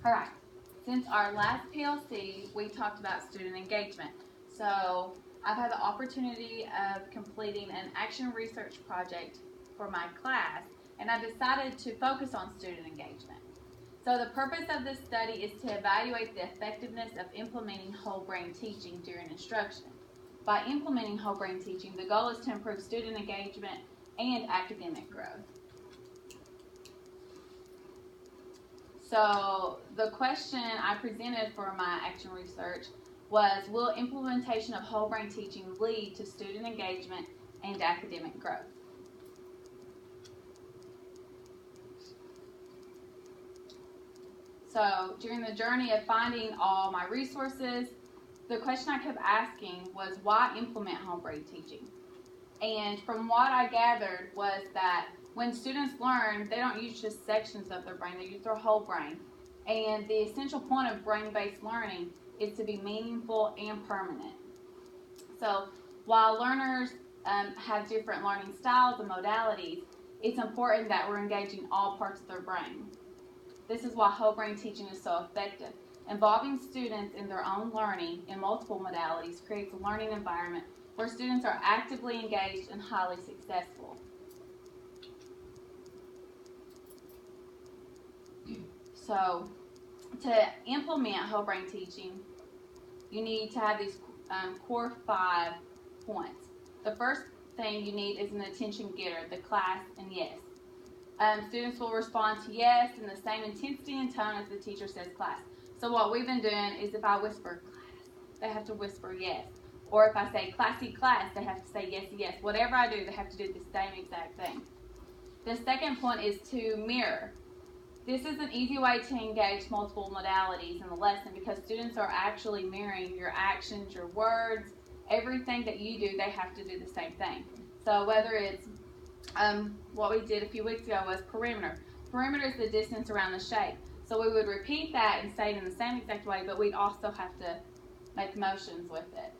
All right, since our last PLC, we talked about student engagement. So I've had the opportunity of completing an action research project for my class, and I decided to focus on student engagement. So the purpose of this study is to evaluate the effectiveness of implementing whole brain teaching during instruction. By implementing whole brain teaching, the goal is to improve student engagement and academic growth. So the question I presented for my action research was, will implementation of whole brain teaching lead to student engagement and academic growth? So during the journey of finding all my resources, the question I kept asking was, why implement whole brain teaching? And from what I gathered was that when students learn, they don't use just sections of their brain, they use their whole brain. And the essential point of brain-based learning is to be meaningful and permanent. So while learners have different learning styles and modalities, it's important that we're engaging all parts of their brain. This is why whole brain teaching is so effective. Involving students in their own learning in multiple modalities creates a learning environment where students are actively engaged and highly successful. So, to implement whole brain teaching, you need to have these core 5 points. The first thing you need is an attention getter, the class and yes. Students will respond to yes in the same intensity and tone as the teacher says class. So what we've been doing is if I whisper class, they have to whisper yes. Or if I say classy class, they have to say yes, yes. Whatever I do, they have to do the same exact thing. The second point is to mirror. This is an easy way to engage multiple modalities in the lesson because students are actually mirroring your actions, your words, everything that you do, they have to do the same thing. So whether it's what we did a few weeks ago was perimeter. Perimeter is the distance around the shape. So we would repeat that and say it in the same exact way, but we'd also have to make motions with it.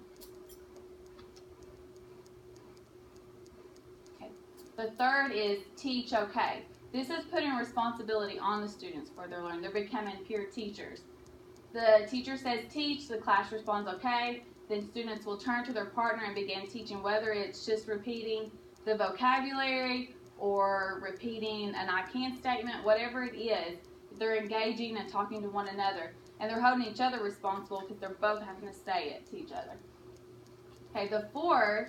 Okay. The third is teach okay. This is putting responsibility on the students for their learning. They're becoming peer teachers. The teacher says teach, the class responds okay, then students will turn to their partner and begin teaching, whether it's just repeating the vocabulary or repeating an I can statement, whatever it is, they're engaging and talking to one another. And they're holding each other responsible because they're both having to say it to each other. Okay, the fourth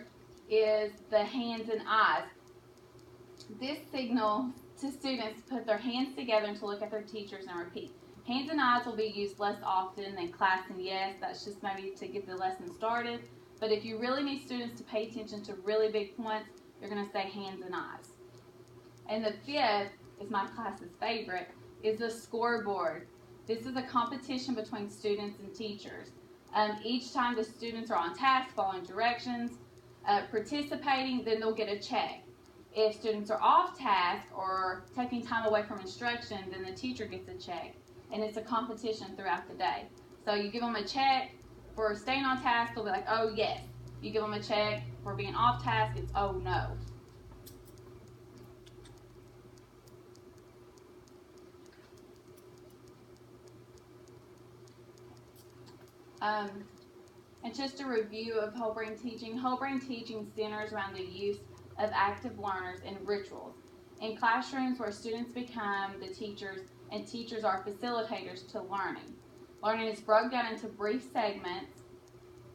is the hands and eyes. This signals to students to put their hands together and to look at their teachers and repeat. Hands and eyes will be used less often than class and yes. That's just maybe to get the lesson started. But if you really need students to pay attention to really big points, you're going to say hands and eyes. And the fifth is my class's favorite, is the scoreboard. This is a competition between students and teachers. Each time the students are on task, following directions, participating, then they'll get a check. If students are off task or taking time away from instruction, then the teacher gets a check. And it's a competition throughout the day. So you give them a check for staying on task, they'll be like, oh yes. You give them a check for being off task, it's oh no. And just a review of whole brain teaching. Whole brain teaching centers around the use of active learners and rituals. In classrooms where students become the teachers and teachers are facilitators to learning. Learning is broken down into brief segments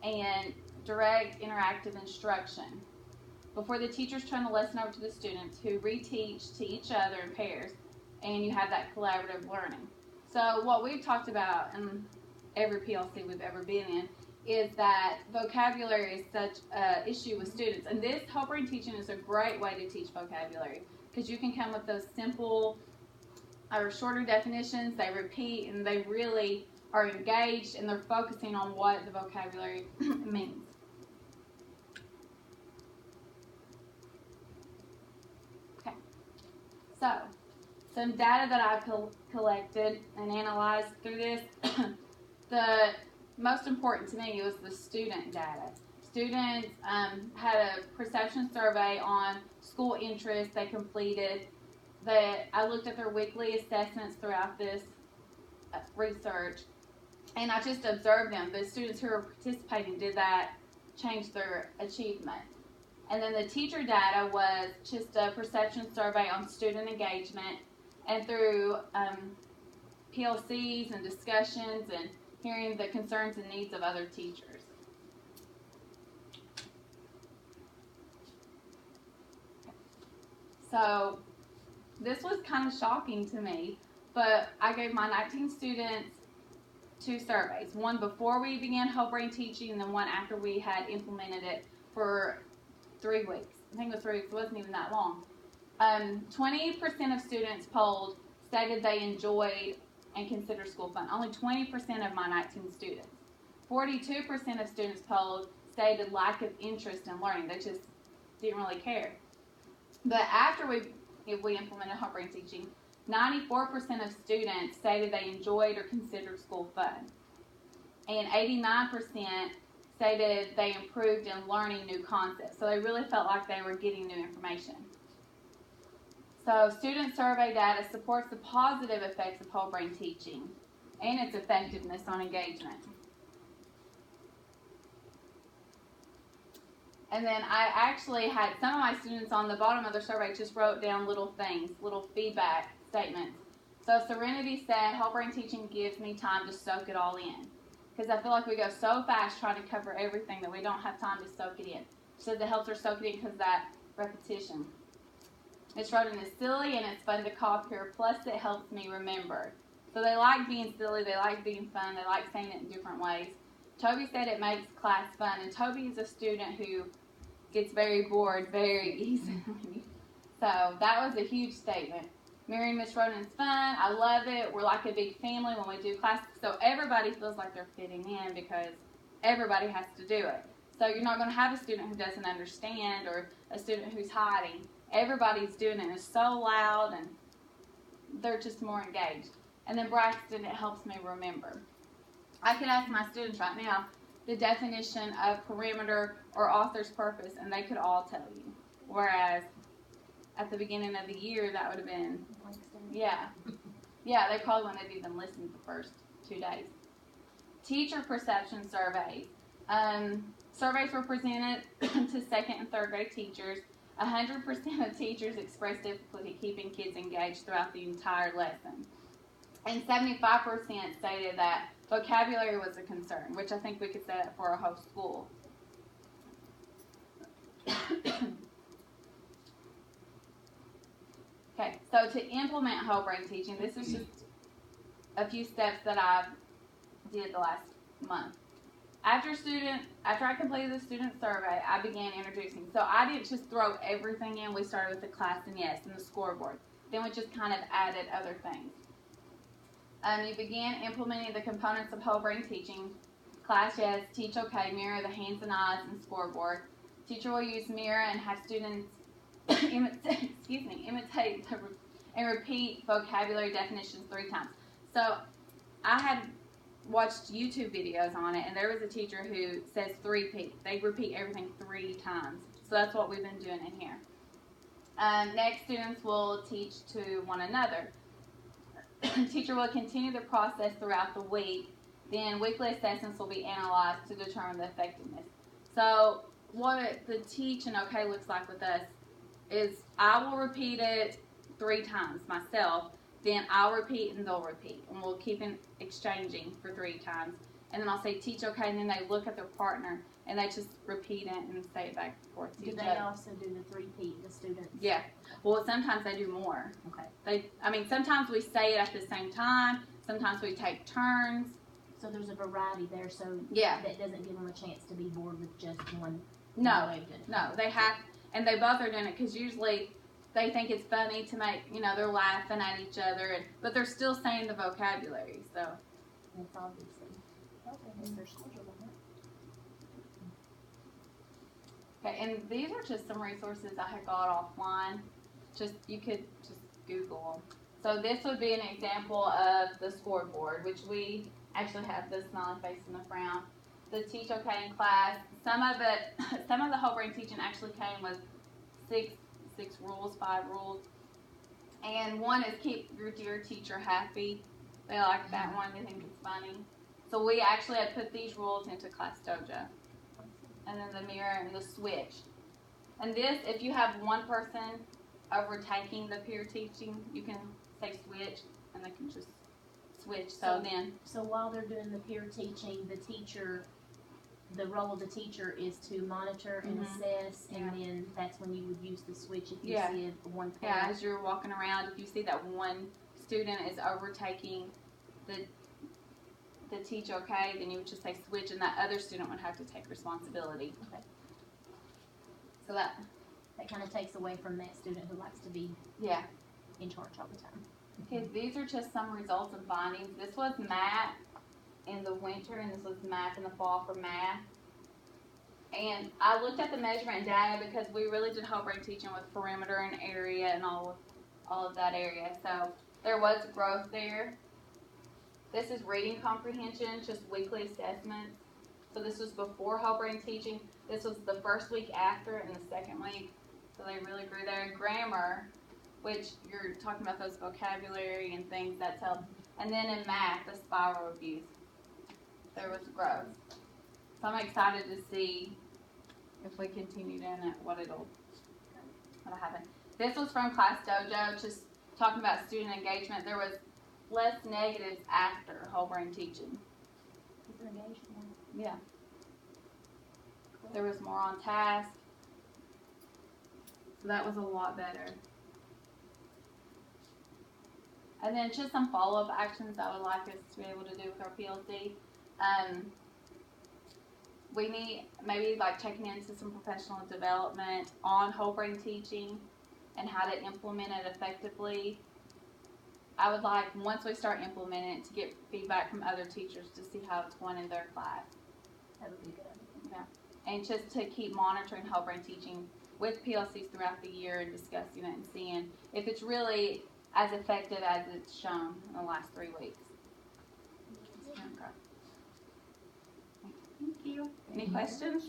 and direct interactive instruction. Before the teachers turn the lesson over to the students who reteach to each other in pairs, and you have that collaborative learning. So what we've talked about in every PLC we've ever been in is that vocabulary is such an issue with students. And this whole brain teaching is a great way to teach vocabulary because you can come with those simple or shorter definitions, they repeat, and they really are engaged and they're focusing on what the vocabulary means. Okay, so some data that I've collected and analyzed through this. The most important to me was the student data. Students had a perception survey on school interests they completed. I looked at their weekly assessments throughout this research, and I just observed them. The students who were participating did that, changed their achievement. And then the teacher data was just a perception survey on student engagement, and through PLCs and discussions and hearing the concerns and needs of other teachers. So this was kind of shocking to me, but I gave my 19 students 2 surveys, one before we began whole brain teaching and then one after we had implemented it for 3 weeks. I think it was 3 weeks, it wasn't even that long. 20% of students polled stated they enjoyed and considered school fun. Only 20% of my 19 students. 42% of students polled stated lack of interest in learning. They just didn't really care. But after we implemented whole brain teaching, 94% of students stated they enjoyed or considered school fun. And 89% stated they improved in learning new concepts. So they really felt like they were getting new information. So student survey data supports the positive effects of whole brain teaching and its effectiveness on engagement. And then I actually had some of my students on the bottom of their survey just wrote down little things, little feedback statements. So Serenity said, whole brain teaching gives me time to soak it all in. Because I feel like we go so fast trying to cover everything that we don't have time to soak it in. She said it helps her soak it in because of that repetition. It's wrote in is silly and it's fun to copy her, plus it helps me remember. So they like being silly, they like being fun, they like saying it in different ways. Toby said it makes class fun, and Toby is a student who gets very bored very easily. So that was a huge statement. Mary and Miss Rodin's fun. I love it. We're like a big family when we do class. So everybody feels like they're fitting in because everybody has to do it. So you're not going to have a student who doesn't understand or a student who's hiding. Everybody's doing it. It's so loud and they're just more engaged. And then Braxton, it helps me remember. I could ask my students right now the definition of perimeter or author's purpose, and they could all tell you. Whereas at the beginning of the year, that would have been, yeah, they probably wouldn't have even listened the first 2 days. Teacher perception surveys. Surveys were presented to 2nd and 3rd grade teachers. 100% of teachers expressed difficulty keeping kids engaged throughout the entire lesson. And 75% stated that vocabulary was a concern, which I think we could say that for a whole school. Okay, so to implement whole brain teaching, this is just a few steps that I did the last month. After I completed the student survey, I began introducing. So I didn't just throw everything in. We started with the class and yes and the scoreboard. Then we just kind of added other things. You began implementing the components of whole brain teaching. Class yes, teach okay, mirror, the hands and eyes, and scoreboard. Teacher will use mirror and have students imitate and repeat vocabulary definitions 3 times. So I had watched YouTube videos on it, and there was a teacher who says 3P. They repeat everything 3 times. So that's what we've been doing in here. Next, students will teach to one another. Teacher will continue the process throughout the week. Then weekly assessments will be analyzed to determine the effectiveness. So what the teach and okay looks like with us is I will repeat it 3 times myself. Then I'll repeat and they'll repeat. And we'll keep exchanging for 3 times. And then I'll say teach okay, and then they look at their partner and they just repeat it and say it back and forth to each other. Do they also do the 3P, the students? Yeah. Well, sometimes they do more. Okay. Sometimes we say it at the same time. Sometimes we take turns. So there's a variety there, so yeah, that doesn't give them a chance to be bored with just one. No, they have, and they both are doing it because usually they think it's funny to make, they're laughing at each other, but they're still saying the vocabulary, so. That's obviously. Okay, is there schedule on that? Okay, and these are just some resources I had got offline. You could just Google them. So this would be an example of the scoreboard, which we actually have the smiley face and the frown. The teach okay in class. Some of the whole brain teaching actually came with 5 rules. And one is keep your dear teacher happy. They like that one. They think it's funny. So we actually had put these rules into Class Dojo. And then the mirror and the switch. And this, if you have one person overtaking the peer teaching, you can say switch, and they can just switch. So then, So while they're doing the peer teaching, the role of the teacher is to monitor and assess, and then that's when you would use the switch if you see it one parent. yeah, as you're walking around, if you see that one student is overtaking the teach okay, then you would just say switch, and that other student would have to take responsibility. Okay. So that kind of takes away from that student who likes to be in charge all the time. Okay, these are just some results and findings. This was math in the winter, and this was math in the fall for math. And I looked at the measurement data because we really did whole brain teaching with perimeter and area and all of that area. So there was growth there. This is reading comprehension, just weekly assessments. So this was before whole brain teaching. This was the first week after and the second week. So they really grew there. Grammar, which you're talking about those vocabulary and things, that's helped. And then in math, the spiral abuse, there was growth. So I'm excited to see if we continue doing it, what'll happen. This was from Class Dojo, just talking about student engagement. There was less negatives after whole brain teaching. Yeah. There was more on task. So that was a lot better. And then just some follow-up actions I would like us to be able to do with our PLC. We need maybe like checking into some professional development on whole brain teaching and how to implement it effectively. I would like, once we start implementing it, to get feedback from other teachers to see how it's going in their class. That would be good. Yeah. And just to keep monitoring whole brain teaching with PLCs throughout the year and discussing it and seeing if it's really as effective as it's shown in the last 3 weeks. Okay. Thank you. Any questions?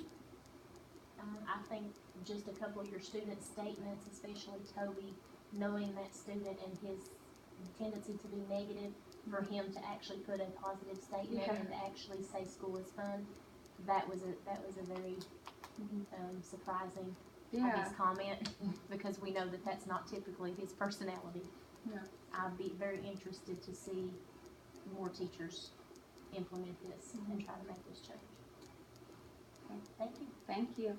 I think just a couple of your student statements, especially Toby, knowing that student and his tendency to be negative, for him to actually put a positive statement and to actually say school is fun, that was a very surprising I guess, comment, because we know that that's not typically his personality. Yeah. I'd be very interested to see more teachers implement this and try to make this change. Okay, thank you. Thank you.